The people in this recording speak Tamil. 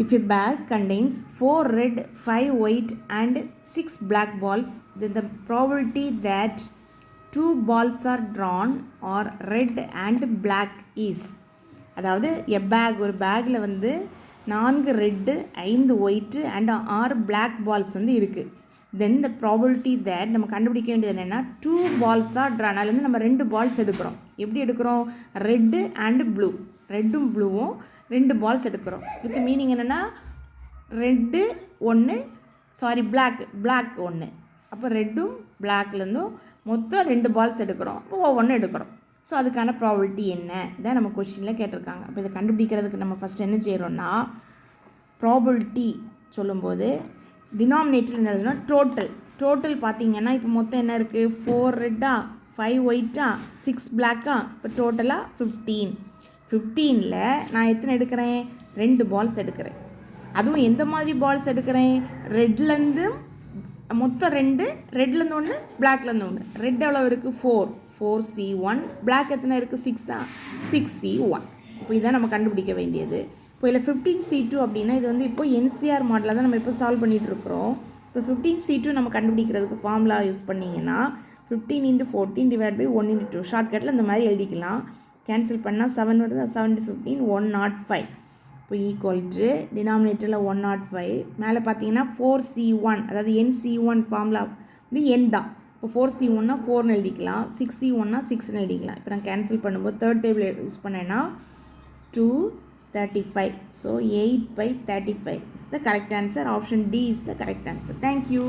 If a bag contains 4 red, 5 white and 6 black balls, then the probability that 2 balls are drawn or red and black is. அதாவது ஒரு பேக்கில் வந்து 4 red 5 white and 6 black balls வந்து இருக்குது. தென் த ப்ராபபிலிட்டி தேட் நம்ம கண்டுபிடிக்க வேண்டியது என்னென்னா 2 பால்ஸாக ட்ரான். அதுலேருந்து நம்ம 2 பால்ஸ் எடுக்கிறோம். எப்படி எடுக்கிறோம்? ரெட்டு அண்டு ப்ளூ, ரெட்டும் ப்ளூவும் 2 பால்ஸ் எடுக்கிறோம். இதுக்கு மீனிங் என்னென்னா ரெட்டு ஒன்று, பிளாக் ஒன்று. அப்போ ரெட்டும் பிளாக்லேருந்தும் மொத்தம் 2 பால்ஸ் எடுக்கிறோம். அப்போ ஒவ்வொன்று எடுக்கிறோம். ஸோ அதுக்கான ப்ராபபிலிட்டி என்ன இதான் நம்ம கொஸ்டினில் கேட்டிருக்காங்க. அப்போ இதை கண்டுபிடிக்கிறதுக்கு நம்ம ஃபஸ்ட் என்ன செய்கிறோன்னா, ப்ராபபிலிட்டி சொல்லும்போது டினாமினேட்டர் என்ன எழுதுனா டோட்டல் பார்த்திங்கன்னா இப்போ மொத்தம் என்ன இருக்குது? 4 ரெட்டா, 5 ஒயிட்டா, 6 பிளாக்கா, இப்போ டோட்டலாக 15ல் நான் எத்தனை எடுக்கிறேன்? 2 பால்ஸ் எடுக்கிறேன். அதுவும் எந்த மாதிரி பால்ஸ் எடுக்கிறேன்? ரெட்லேருந்து மொத்தம் 2, ரெட்லேருந்து 1, பிளாக்லேருந்து 1. ரெட் எவ்வளோ இருக்குது? 4C1. பிளாக் எத்தனை இருக்குது? 6C1. இப்போ இதான் நம்ம கண்டுபிடிக்க வேண்டியது. இப்போ இதில் 15C2 அப்படின்னா இது வந்து இப்போ NCR மாடலில் தான் நம்ம இப்போ சால்வ் பண்ணிகிட்ருக்குறோம். இப்போ 15C2 நம்ம கண்டுபிடிக்கிறதுக்கு ஃபார்முலா யூஸ் பண்ணிங்கன்னா 15 × 14 / 1 × 2 ஷார்ட்கட்டில் இந்த மாதிரி எழுதிக்கலாம். கேன்சல் பண்ணால் 7 வருது. 7 × 15 105. இப்போ ஈக்குவல் டு டினாமினேட்டரில் 105, மேலே பார்த்தீங்கன்னா 4C1, அதாவது NC1 ஃபார்முலா வந்து என் தான். இப்போ 4C1னா 4ன்னு எழுதிக்கலாம், 6C1னா 6ன்னு எழுதிக்கலாம். இப்போ நான் கேன்சல் பண்ணும்போது தேர்ட் டேபிள் யூஸ் பண்ணேன்னா 235. So 8/35 is the correct answer. Option D is the correct answer. Thank you.